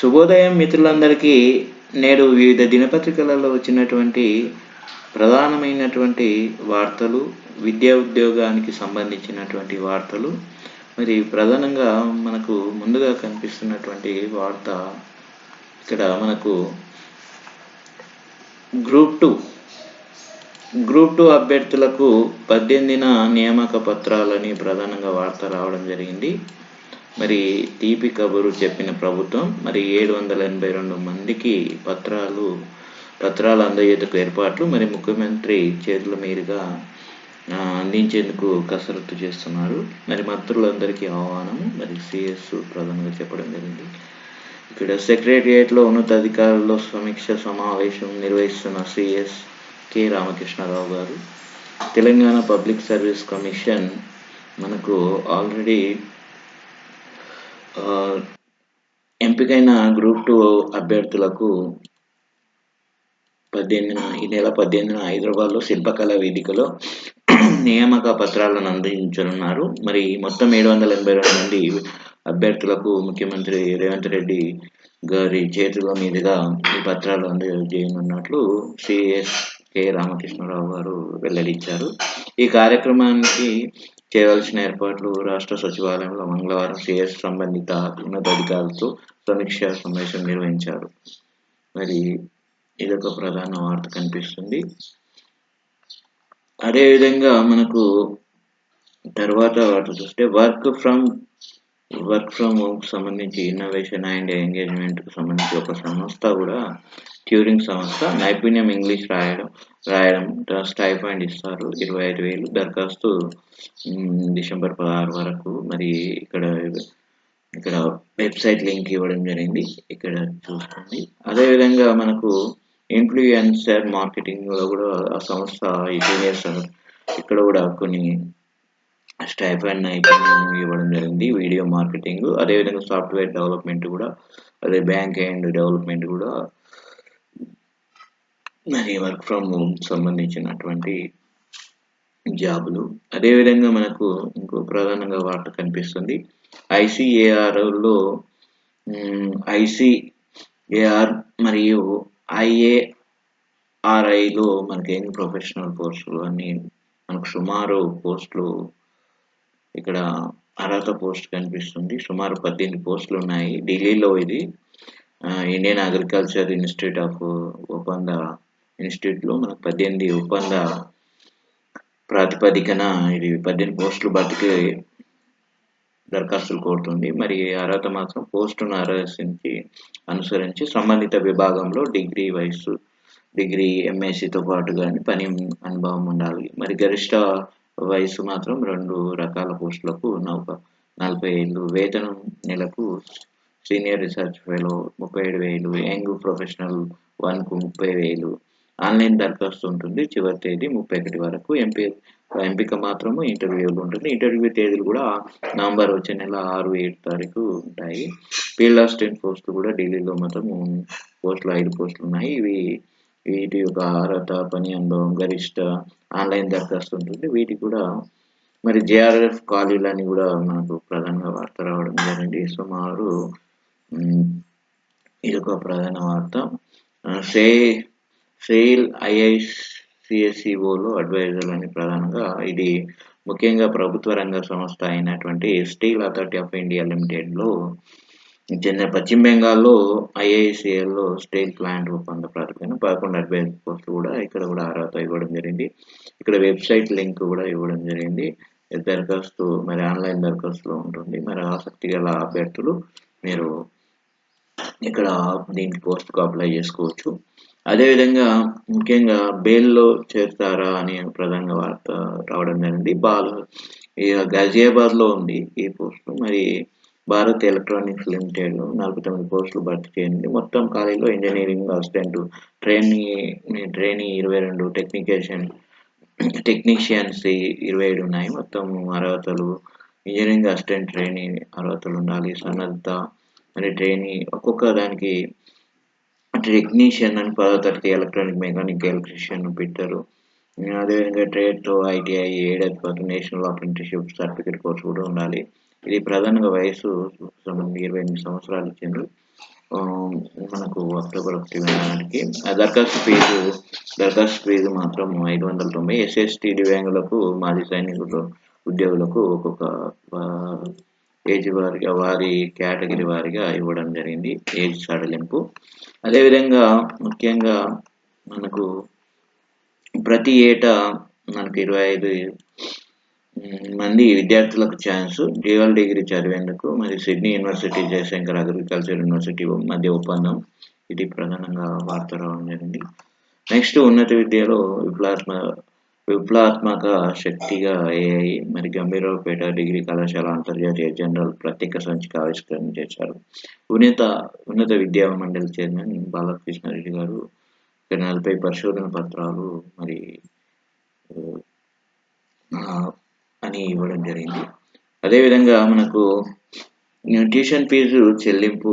శుభోదయం మిత్రులందరికీ. నేడు వివిధ దినపత్రికలలో వచ్చినటువంటి ప్రధానమైనటువంటి వార్తలు, విద్యా ఉద్యోగానికి సంబంధించినటువంటి వార్తలు, మరి ప్రధానంగా మనకు ముందుగా కనిపిస్తున్నటువంటి వార్త ఇక్కడ మనకు గ్రూప్ టూ అభ్యర్థులకు 18న నియామక పత్రాలని ప్రధానంగా వార్త రావడం జరిగింది. మరి తీపి కబురు చెప్పిన ప్రభుత్వం మరి 782 మందికి పత్రాలు అందజేతకు ఏర్పాట్లు మరి ముఖ్యమంత్రి చేతుల మీదుగా అందించేందుకు కసరత్తు చేస్తున్నారు. మరి మంత్రులందరికీ ఆహ్వానము మరి సిఎస్ ప్రధానంగా చెప్పడం జరిగింది. ఇక్కడ సెక్రటేరియట్లో ఉన్నతాధికారులతో సమీక్ష సమావేశం నిర్వహిస్తున్న సిఎస్ కె రామకృష్ణారావు గారు. తెలంగాణ పబ్లిక్ సర్వీస్ కమిషన్ మనకు ఆల్రెడీ ఎంపికైన గ్రూప్ 2 అభ్యర్థులకు ఈ నెల 18న హైదరాబాద్లో శిల్పకళా వేదికలో నియామక పత్రాలను అందించనున్నారు. మరి మొత్తం 782 మంది అభ్యర్థులకు ముఖ్యమంత్రి రేవంత్ రెడ్డి గారి చేతుల మీదుగా ఈ పత్రాలు అందజేయనున్నట్లు సిఎస్ కె రామకృష్ణారావు గారు వెల్లడించారు. ఈ కార్యక్రమానికి చేయవలసిన ఏర్పాట్లు రాష్ట్ర సచివాలయంలో మంగళవారం సిఎస్ సంబంధిత ఉన్నతాధికారులతో సమీక్షా సమావేశం నిర్వహించారు. మరి ఇదొక ప్రధాన వార్త కనిపిస్తుంది. అదేవిధంగా మనకు తర్వాత వార్త చూస్తే వర్క్ ఫ్రమ్ హోమ్ సంబంధించి ఇన్నోవేషన్ అండ్ ఎంగేజ్మెంట్కు సంబంధించి ఒక సంస్థ కూడా ట్యూరింగ్ సంస్థ నైపుణ్యం ఇంగ్లీష్ రాయడం స్టైఫండ్ ఇస్తారు 25,000 దరఖాస్తు డిసెంబర్ 16 వరకు. మరి ఇక్కడ వెబ్సైట్ లింక్ ఇవ్వడం జరిగింది, ఇక్కడ చూసుకోండి. అదేవిధంగా మనకు ఇన్ఫ్లుయెన్సర్ మార్కెటింగ్లో కూడా ఆ సంస్థ ఇక్కడ కూడా కొన్ని స్టైఫండ్ నైపుణ్యం ఇవ్వడం జరిగింది, వీడియో మార్కెటింగ్, అదేవిధంగా సాఫ్ట్వేర్ డెవలప్మెంట్ కూడా, అదే బ్యాంక్ అండ్ డెవలప్మెంట్ కూడా మరి వర్క్ ఫ్రమ్ హోమ్ సంబంధించినటువంటి జాబులు. అదేవిధంగా మనకు ఇంకో ప్రధానంగా వార్త కనిపిస్తుంది. ఐసిఏఆర్ మరియు ఐఏఆర్ఐలో మనకి యంగ్ ప్రొఫెషనల్ పోస్టులు అన్ని మనకు సుమారు పోస్టులు ఇక్కడ అర్హత పోస్ట్ కనిపిస్తుంది. సుమారు 18 పోస్టులు ఉన్నాయి. ఢిల్లీలో ఇది ఇండియన్ అగ్రికల్చర్ ఇన్స్టిట్యూట్లో మనకు 18 ఒప్పంద ప్రాతిపదికన ఇది 18 పోస్టులు భర్తీకి దరఖాస్తులు కోరుతుంది. మరి అర్హత మాత్రం పోస్టును అనుసరించి సంబంధిత విభాగంలో డిగ్రీ ఎంఎస్సితో పాటు కానీ పని అనుభవం ఉండాలి. మరి గరిష్ట వయసు మాత్రం 2 రకాల పోస్టులకు 40 ఏళ్ళు, వేతనం నెలకు senior research fellow 37,000, young professional 1కు 30,000. ఆన్లైన్ దరఖాస్తు ఉంటుంది, చివరి తేదీ 31 వరకు. ఎంపిక మాత్రము ఇంటర్వ్యూలు ఉంటుంది. ఇంటర్వ్యూ తేదీలు కూడా నవంబర్ వచ్చే నెల 6-7 తారీఖు ఉంటాయి. ఫీల్డ్ అసిస్టెంట్ పోస్టులు కూడా ఢిల్లీలో మొత్తం 5 పోస్టులు ఉన్నాయి. వీటి యొక్క అర్హత, పని అనుభవం, గరిష్ట ఆన్లైన్ దరఖాస్తు ఉంటుంది. వీటికి కూడా మరి జేఆర్ఎఫ్ ఖాళీలని కూడా మనకు ప్రధానంగా వార్త రావడం జరిగింది. సుమారు ఇదొక ప్రధాన వార్త. సెయిల్ ఐఐసిఎస్ఈఓలో అడ్వైజర్ అని ప్రధానంగా ఇది ముఖ్యంగా ప్రభుత్వ రంగ సంస్థ అయినటువంటి స్టీల్ అథారిటీ ఆఫ్ ఇండియా లిమిటెడ్లో చెందిన పశ్చిమ బెంగాల్లో ఐఐసిఎల్లో స్టీల్ ప్లాంట్ ఒప్పంద ప్రాతిపదికన 11 అడ్వైజర్ పోస్టులు కూడా ఇక్కడ కూడా అర్హత ఇవ్వడం జరిగింది. ఇక్కడ వెబ్సైట్ లింక్ కూడా ఇవ్వడం జరిగింది. దరఖాస్తు మరి ఆన్లైన్ దరఖాస్తులో ఉంటుంది. మరి ఆసక్తి గల అభ్యర్థులు మీరు ఇక్కడ దీనికి పోస్ట్కు అప్లై చేసుకోవచ్చు. అదేవిధంగా ముఖ్యంగా బెయిల్లో చేరుతారా అని ప్రధానంగా వార్త రావడం జరిగింది. గజియాబాద్లో ఉంది ఈ పోస్టు. మరి భారత్ ఎలక్ట్రానిక్స్ లిమిటెడ్లో 49 పోస్టులు భర్తీ చేయండి. మొత్తం ఖాళీలో ఇంజనీరింగ్ అసిస్టెంట్ ట్రైనీ 22, టెక్నీషియన్స్ 27 ఉన్నాయి. మొత్తం అర్హతలు ఇంజనీరింగ్ అసిస్టెంట్ ట్రైనీ అర్హతలు ఉండాలి. సన్నద్ధత మరి ట్రైనీ ఒక్కొక్క దానికి టెక్నీషియన్ అని 10వ తరగతి, ఎలక్ట్రానిక్, మెకానిక్, ఎలక్ట్రీషియన్, ఫిట్టరు, అదేవిధంగా ట్రేడ్తో ఐటీఐ, ఏడాది పాటు నేషనల్ అప్రెంటిస్షిప్ సర్టిఫికేట్ కోర్సు కూడా ఉండాలి. ఇది ప్రధానంగా వయసు 28 సంవత్సరాలు ఇచ్చిండ్రు. ఆహ్, మనకు అక్టోబర్ 1 నాటికి దరఖాస్తు ఫీజు మాత్రం 590. ఎస్సీ, దివ్యాంగులకు, మాజీ సైనికులు, ఉద్యోగులకు ఒక్కొక్క ఆహ్, ఏజ్ వారీగా వారి కేటగిరీ వారీగా ఇవ్వడం జరిగింది. ఏజ్ సడలింపు. అదేవిధంగా ముఖ్యంగా మనకు ప్రతి ఏటా మనకు 25 మంది విద్యార్థులకు ఛాన్సు డ్యూయల్ డిగ్రీ చదివేందుకు మరి Sydney university, Jayashankar agriculture university మధ్య ఒప్పందం. ఇది ప్రధానంగా వార్త రావడం జరిగింది. నెక్స్ట్ ఉన్నత విద్యలో విప్లవాత్మక శక్తిగా ఏఐ మరి గంభీరావుపేట డిగ్రీ కళాశాల అంతర్జాతీయ జనరల్ ప్రత్యేక సంచిక ఆవిష్కరణ చేశారు. ఉన్నత విద్యా మండలి చైర్మన్ బాలకృష్ణారెడ్డి గారు 40 పరిశోధన పత్రాలు మరి అని ఇవ్వడం జరిగింది. అదేవిధంగా మనకు ట్యూషన్ ఫీజు చెల్లింపు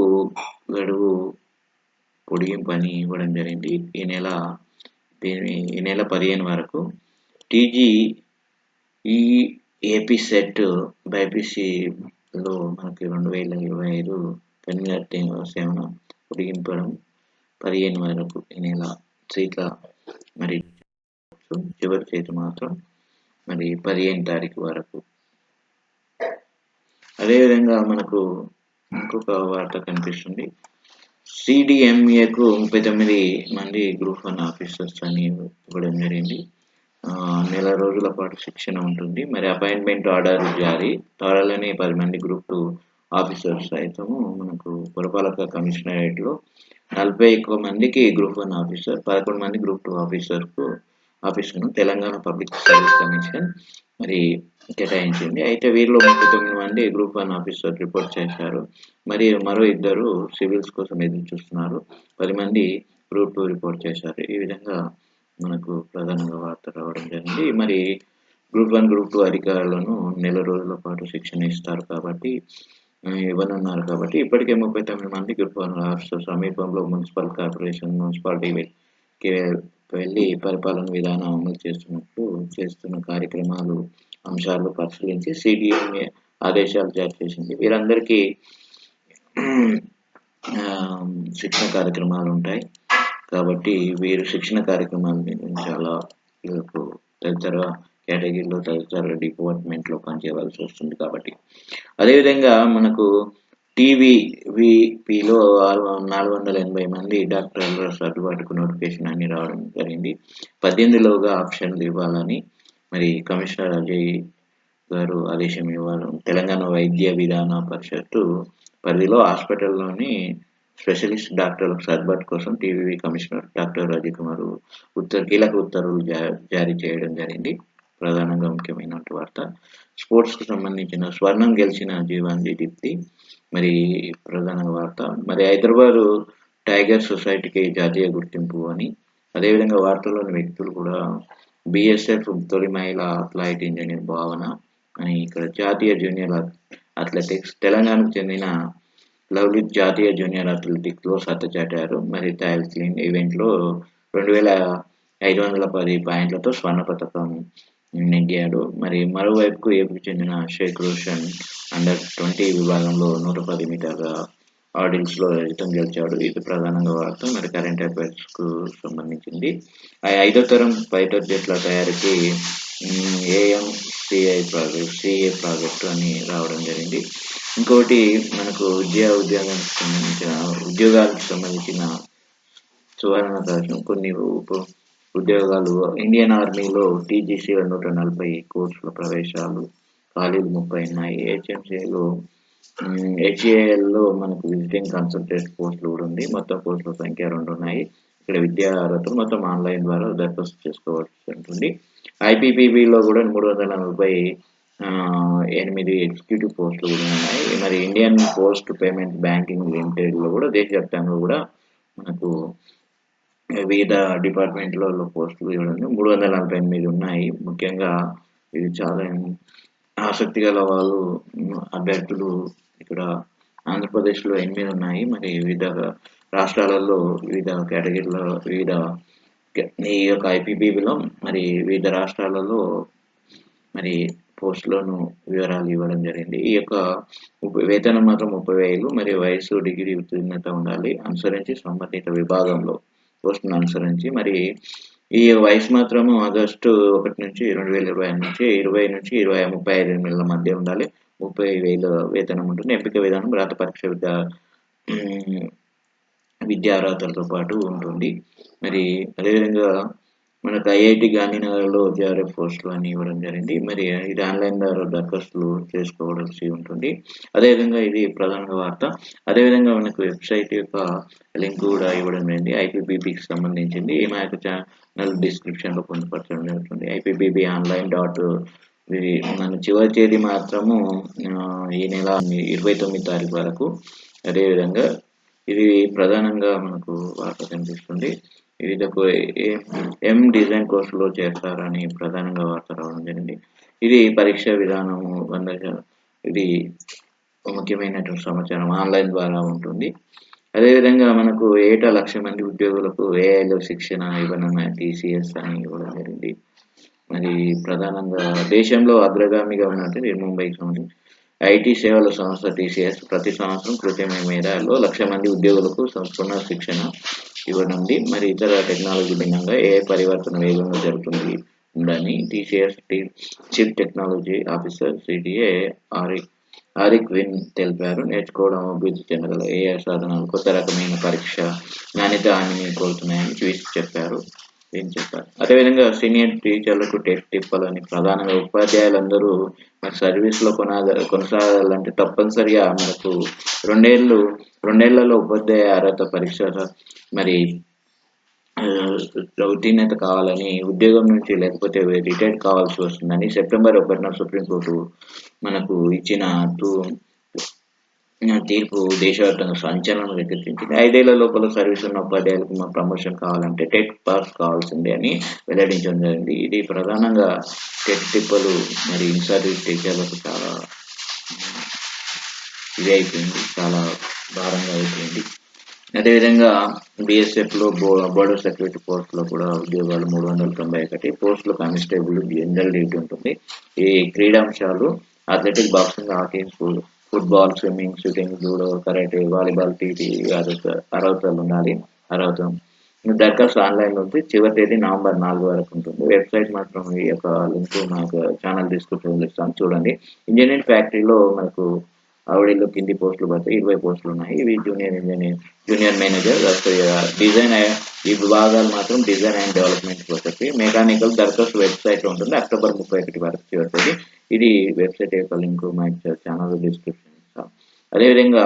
గడువు పొడిగింపు అని ఇవ్వడం జరిగింది. ఈ నెల 15 వరకు ఏపీ సెట్ బైపీసీలో మనకి 2025 పెన్నుగట్టి సేవను పొడిగింపడం 15 వరకు ఈ నెల సీట్ల మరి చివరి తేదీ మాత్రం మరి 15 తారీఖు వరకు. అదేవిధంగా మనకు ఇంకొక వార్త కనిపిస్తుంది. సిడిఎంఏకు 39 మంది గ్రూప్ 1 ఆఫీసర్స్ అని ఇవ్వడం జరిగింది. నెల రోజుల పాటు శిక్షణ ఉంటుంది. మరి అపాయింట్మెంట్ ఆర్డర్ జారీ. త్వరలోనే 10 మంది గ్రూప్ 2 ఆఫీసర్స్ సైతము మనకు పురపాలక కమిషనరేట్లో 41 మందికి గ్రూప్ 1 ఆఫీసర్, 11 మంది గ్రూప్ 2 ఆఫీసర్ను తెలంగాణ పబ్లిక్ సర్వీస్ కమిషన్ మరి కేటాయించింది. అయితే వీరిలో 39 మంది గ్రూప్ 1 ఆఫీసర్ రిపోర్ట్ చేశారు. మరి మరో 2 సివిల్స్ కోసం ఎదురు చూస్తున్నారు. 10 మంది గ్రూప్ 2 రిపోర్ట్ చేశారు. ఈ విధంగా మనకు ప్రధానంగా వార్త రావడం జరిగింది. మరి గ్రూప్ 1, గ్రూప్ 2 అధికారులను నెల రోజుల పాటు శిక్షణ ఇవ్వనున్నారు కాబట్టి ఇప్పటికే 39 మంది గ్రూప్ 1 ఆఫీసర్ సమీపంలో మున్సిపల్ కార్పొరేషన్, మున్సిపాలిటీకి వెళ్ళి పరిపాలన విధానం అమలు చేస్తున్న కార్యక్రమాలు, అంశాలు పరిశీలించి సిడిఎంఏ ఆదేశాలు జారీ చేసింది. వీరందరికీ శిక్షణ కార్యక్రమాలు ఉంటాయి కాబట్టి వీరు శిక్షణ కార్యక్రమాలని చాలా తదితర కేటగిరీలో తదితర డిపార్ట్మెంట్లో పనిచేయవలసి వస్తుంది కాబట్టి. అదేవిధంగా మనకు టీవీవీపీలో 480 మంది డాక్టర్ల సర్దుబాటుకు నోటిఫికేషన్ అని రావడం జరిగింది. 18లోగా ఆప్షన్లు ఇవ్వాలని మరి కమిషనర్ అజయ్ గారు ఆదేశం ఇవ్వడం. తెలంగాణ వైద్య విధాన పరిషత్తు పరిధిలో హాస్పిటల్లోని స్పెషలిస్ట్ డాక్టర్లకు సర్దుబాటు కోసం టీవీవీ కమిషనర్ డాక్టర్ రజీ కుమార్ కీలక ఉత్తర్వులు జారీ చేయడం జరిగింది. ప్రధానంగా ముఖ్యమైన వార్త. స్పోర్ట్స్కు సంబంధించిన స్వర్ణం గెలిచిన జీవాంజీ దీప్తి మరి ప్రధాన వార్త. మరి హైదరాబాద్ టైగర్ సొసైటీకి జాతీయ గుర్తింపు అని. అదేవిధంగా వార్తల్లోని వ్యక్తులు కూడా బీఎస్ఎఫ్ తొలి మహిళా ఫ్లైట్ ఇంజనీర్ భావన అని ఇక్కడ జాతీయ జూనియర్ అథ్లెటిక్స్ తెలంగాణకు చెందిన లవ్లిత్ జాతీయ జూనియర్ అథ్లెటిక్స్లో సత్తా చాటారు. మరి థాయిల్స్లిన్ ఈవెంట్లో 2510 పాయింట్లతో స్వర్ణ పతకం నెగ్గాడు. మరి మరోవైపుకు ఏపీకి చెందిన షేక్ రోషన్ అండర్-20 విభాగంలో 110 మీటర్ల ఆర్డిల్స్లో రజతం గెలిచాడు. ఇది ప్రధానంగా వార్త. మరి కరెంట్ అఫైర్స్కు సంబంధించింది. 5వ తరం ఫైటర్ జెట్ల తయారీకి ఏఎంసిఐ ప్రాజెక్టు అని రావడం జరిగింది. ఇంకోటి మనకు ఉద్యోగాలకు సంబంధించిన సువర్ణ అవకాశం. కొన్ని ఉద్యోగాలు ఇండియన్ ఆర్మీలో టీజీసీలో 140 కోర్సుల ప్రవేశాలు, ఖాళీలు 30 ఉన్నాయి. హెచ్ఏఎల్లో మనకు విజిటింగ్ కన్సల్టెంట్ పోస్టులు కూడా ఉంది. మొత్తం పోస్టుల సంఖ్య 2 ఉన్నాయి. ఇక్కడ విద్యా అర్హతలు మొత్తం ఆన్లైన్ ద్వారా దరఖాస్తు చేసుకోవాల్సి ఉంటుంది. ఐపీపీబీలో కూడా 348 ఎగ్జిక్యూటివ్ పోస్టులు కూడా ఉన్నాయి. మరి ఇండియన్ పోస్ట్ పేమెంట్ బ్యాంకింగ్ లిమిటెడ్లో కూడా దేశవ్యాప్తంగా కూడా మనకు వివిధ డిపార్ట్మెంట్లలో పోస్టులు ఇవ్వడం 348 ఉన్నాయి. ముఖ్యంగా ఇది చాలా ఆసక్తి గల వాళ్ళు అభ్యర్థులు ఇక్కడ ఆంధ్రప్రదేశ్లో 8 ఉన్నాయి. మరి వివిధ రాష్ట్రాలలో వివిధ కేటగిరీలో ఈ యొక్క ఐపీపీబీలో మరి వివిధ రాష్ట్రాలలో మరి పోస్ట్‌లోను వివరాలు ఇవ్వడం జరిగింది. ఈ యొక్క వేతనం మాత్రం 30,000 మరియు వయస్సు, డిగ్రీ ఉత్తీర్ణత ఉండాలి. అనుసరించి సంబంధిత విభాగంలో పోస్ట్‌ను అనుసరించి మరి ఈ వయసు మాత్రము ఆగస్టు 1 నుంచి 2025 నుంచి 35 ఎనిమిదిల మధ్య ఉండాలి. 30,000 వేతనం ఉంటుంది. ఎంపిక విధానం రాత పరీక్ష హ్మ్. విద్యా అర్హతలతో పాటు ఉంటుంది. మరి అదేవిధంగా మనకు ఐఐటీ గాంధీనగర్‌లో జేఆర్ఎఫ్ పోస్టులు అని ఇవ్వడం జరిగింది. మరి ఇది ఆన్‌లైన్ ద్వారా దరఖాస్తులు చేసుకోవాల్సి ఉంటుంది. అదేవిధంగా ఇది ప్రధాన వార్త. అదేవిధంగా మనకు వెబ్‌సైట్ యొక్క లింక్ కూడా ఇవ్వడం జరిగింది. ఐపీపీబీకి సంబంధించింది. మా యొక్క ఛానల్ డిస్క్రిప్షన్‌లో పొందుపరచడం జరుగుతుంది. ఐపీపీబీ ఆన్‌లైన్ డాట్ ఇది మన చివరి తేదీ మాత్రము ఈ నెల 29 తారీఖు వరకు. అదేవిధంగా ఇది ప్రధానంగా మనకు వార్త కనిపిస్తుంది. వివిధకు డిజైన్ కోర్సులో చేరతారని ప్రధానంగా వార్త రావడం జరిగింది. ఇది పరీక్షా విధానము ఇది ముఖ్యమైనటువంటి సమాచారం ఆన్‌లైన్ ద్వారా ఉంటుంది. అదేవిధంగా మనకు ఏటా 1,00,000 మంది ఉద్యోగులకు ఏఐలో శిక్షణ ఇవ్వనున్న టీసీఎస్ అని ఇవ్వడం జరిగింది. మరి ప్రధానంగా దేశంలో అగ్రగామిగా ఉన్నట్టు ముంబైకి సంబంధించి ఐటీ సేవల సంస్థ టీసీఎస్ ప్రతి సంవత్సరం కృత్రిమ మేధలో 1,00,000 మంది ఉద్యోగులకు పునః శిక్షణ ఇవ్వనుంది. మరి ఇతర టెక్నాలజీ భిన్నంగా ఏఐ పరివర్తన వేగంగా జరుగుతుంది ఉందని TCS chief technology officer CTA auric win తెలిపారు. నేర్చుకోవడం అభివృద్ధి చెందగల ఏఐ సాధనాలు కొత్త రకమైన పరీక్ష నాణ్యత హామీని కోరుతున్నాయని చెప్పారు. అదేవిధంగా సీనియర్ టీచర్లకు టెట్ టిప్పాలని ప్రధానంగా ఉపాధ్యాయులందరూ మరి సర్వీస్‌లో కొనసాగాలంటే తప్పనిసరిగా మనకు రెండేళ్లలో ఉపాధ్యాయ అర్హత పరీక్ష మరి ఉత్తీర్ణత కావాలని ఉద్యోగం నుంచి లేకపోతే రిటైర్ కావాల్సి వస్తుందని సెప్టెంబర్ 1న సుప్రీంకోర్టు మనకు ఇచ్చిన తీర్పు దేశవ్యాప్తంగా సంచలనం రేకెత్తించింది. 5 ఏళ్ల లోపల సర్వీస్ ఉన్న ఉపాధ్యాయులకు ప్రమోషన్ కావాలంటే టెట్ పాస్ కావాల్సిందే అని వెల్లడించడం జరిగింది. ఇది ప్రధానంగా టెట్ టిప్పలు మరి ఇన్సర్వీస్ టీచర్లకు చాలా ఇది అయిపోయింది. చాలా భారంగా అయిపోయింది. అదేవిధంగా బీఎస్ఎఫ్‌లో బోర్డర్ సెక్యూరిటీ పోస్టులో కూడా ఉద్యోగాలు 391 పోస్టులు కానిస్టేబుల్ జనరల్ డ్యూటీ ఉంటుంది. ఈ క్రీడాంశాలు athletic, boxing, hockey, football, swimming, shooting, judo, karate, volleyball, TT అర్హతలు ఉండాలి. దరఖాస్తు ఆన్‌లైన్‌లో ఉంది. చివరి తేదీ నవంబర్ 4 వరకు ఉంటుంది. వెబ్‌సైట్ మాత్రం ఈ యొక్క లింక్ మా యొక్క ఛానల్ డిస్క్రిప్షన్‌లో ఇస్తాను చూడండి. ఇంజినీరింగ్ ఫ్యాక్టరీలో మనకు ఆవిడలో కింది పోస్టులు పడతాయి. 20 పోస్టులు ఉన్నాయి. ఇవి జూనియర్ మేనేజర్, డిజైన్ ఈ విభాగాలు మాత్రం డిజైన్ అండ్ డెవలప్మెంట్ వస్తాయి. మెకానికల్ దరఖాస్తు వెబ్‌సైట్‌లో ఉంటుంది. అక్టోబర్ 31 వరకు చివరి. ఇది వెబ్‌సైట్ యొక్క లింక్ మా ఛానల్ డిస్క్రిప్షన్ ఇస్తాం. అదేవిధంగా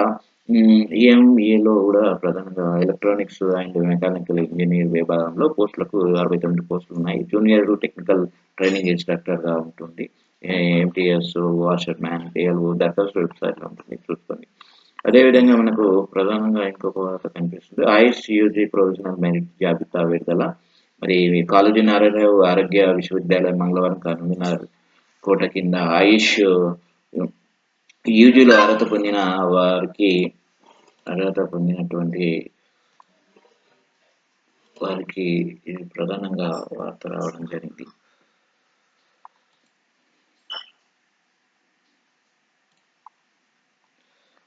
ఈఎంఈలో కూడా ప్రధానంగా ఎలక్ట్రానిక్స్ అండ్ మెకానికల్ ఇంజనీర్ విభాగంలో పోస్టులకు 69 పోస్టులు ఉన్నాయి. జూనియర్ టెక్నికల్ ట్రైనింగ్ ఇన్స్ట్రక్టర్గా ఉంటుంది. ఎంటీఎస్, వాషర్ మ్యాన్, ఏఎల్ఓ దరఖాస్తు వెబ్‌సైట్‌లో ఉంటుంది చూసుకోండి. అదేవిధంగా మనకు ప్రధానంగా ఇంకొక వార్త కనిపిస్తుంది. ఆయుష్ యూజీ ప్రొవిజనల్ మెరిట్ జాబితా విడుదల. మరి కాళోజీ నారాయణరావు ఆరోగ్య విశ్వవిద్యాలయం మంగళవారం కన్వీనర్ కోట కింద ఆయుష్ యూజీలో అర్హత పొందినటువంటి వారికి ఇది ప్రధానంగా వార్త రావడం జరిగింది.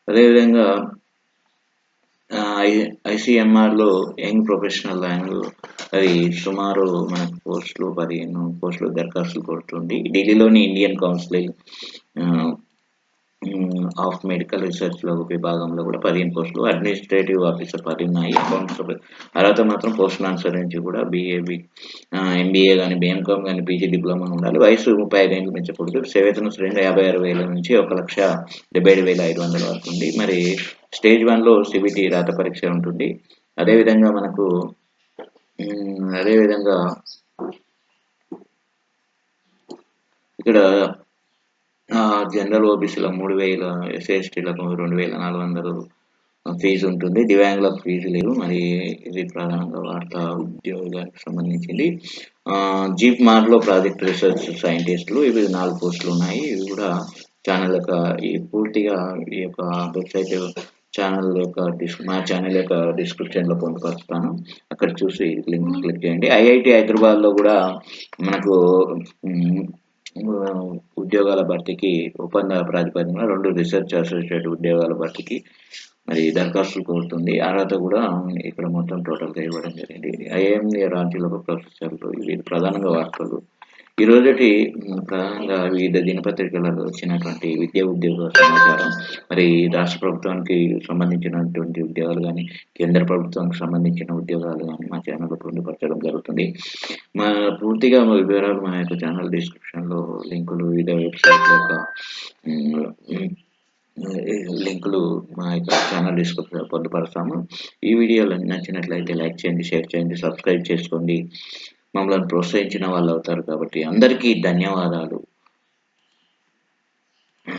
అదేవిధంగా ఐసీఎంఆర్‌లో యంగ్ ప్రొఫెషనల్ అది సుమారు మనకు 15 పోస్టులు దరఖాస్తులు కోరుతుంది. ఢిల్లీలోని ఇండియన్ కౌన్సిల్ ఆఫ్ మెడికల్ రీసెర్చ్‌లో విభాగంలో కూడా 15 పోస్టులు, అడ్మినిస్ట్రేటివ్ ఆఫీసర్ 10 ఉన్నాయి. అకౌంట్స్ అర్హత మాత్రం పోస్టులను అనుసరించి కూడా ఎంబీఏ కానీ, బీఎంకామ్ కానీ, పీజీ డిప్లొమా ఉండాలి. వయసు 35 ఏళ్ళు మించకూడదు. వేతన శ్రేణి 56,000 నుంచి 1,77,500 వరకు ఉంది. మరి స్టేజ్ 1లో సిబిటి రాత పరీక్ష ఉంటుంది. అదేవిధంగా మనకు ఇక్కడ జనరల్ ఓబీసీలో 3,000, ఎస్సీ ఎస్టీలకు 2,400 ఫీజు ఉంటుంది. దివ్యాంగులకు ఫీజు లేదు. మరి ఇది ప్రధానంగా వార్త ఉద్యోగానికి సంబంధించింది. జీప్ మార్లో ప్రాజెక్ట్ రీసెర్చ్ సైంటిస్టులు ఇవి 4 పోస్టులు ఉన్నాయి. ఇవి కూడా ఛానల్ యొక్క పూర్తిగా ఈ యొక్క వెబ్సైట్ ఛానల్ యొక్క మా ఛానల్ యొక్క డిస్క్రిప్షన్లో పొందుపరుస్తాను. అక్కడ చూసి లింక్ క్లిక్ చేయండి. ఐఐటి హైదరాబాద్లో కూడా మనకు ఉద్యోగాల భర్తీకి ఒప్పంద ప్రాతిపదికన 2 రీసెర్చ్ అసోసియేట్ ఉద్యోగాల భర్తీకి మరి దరఖాస్తులు కోరుతుంది. అర్హత కూడా ఇక్కడ మొత్తం టోటల్‌గా ఇవ్వడం జరిగింది. ఐఏఎంఏ రాంచీలో ఒక ప్రొఫెసర్‌లు ఇవి ప్రధానంగా వార్తలు. ఈరోజటి ప్రధానంగా వివిధ దినపత్రికలలో వచ్చినటువంటి విద్యా ఉద్యోగ సమాచారం, మరి రాష్ట్ర ప్రభుత్వానికి సంబంధించినటువంటి ఉద్యోగాలు గానీ, కేంద్ర ప్రభుత్వానికి సంబంధించిన ఉద్యోగాలు గానీ మా ఛానెల్‌లో పొందుపరచడం జరుగుతుంది. మా పూర్తిగా మా వివరాలు మా యొక్క ఛానల్ డిస్క్రిప్షన్‌లో లింకులు వివిధ వెబ్‌సైట్ల యొక్క హ్మ్. హ్మ్. లింకులు మా యొక్క ఛానల్ డిస్క్రిప్షన్‌లో పొందుపరుస్తాము. ఈ వీడియోలు నచ్చినట్లయితే లైక్ చేయండి, షేర్ చేయండి, సబ్స్క్రైబ్ చేసుకోండి. మమ్మల్ని ప్రోత్సహించిన వాళ్ళవుతారు కాబట్టి అందరికీ ధన్యవాదాలు.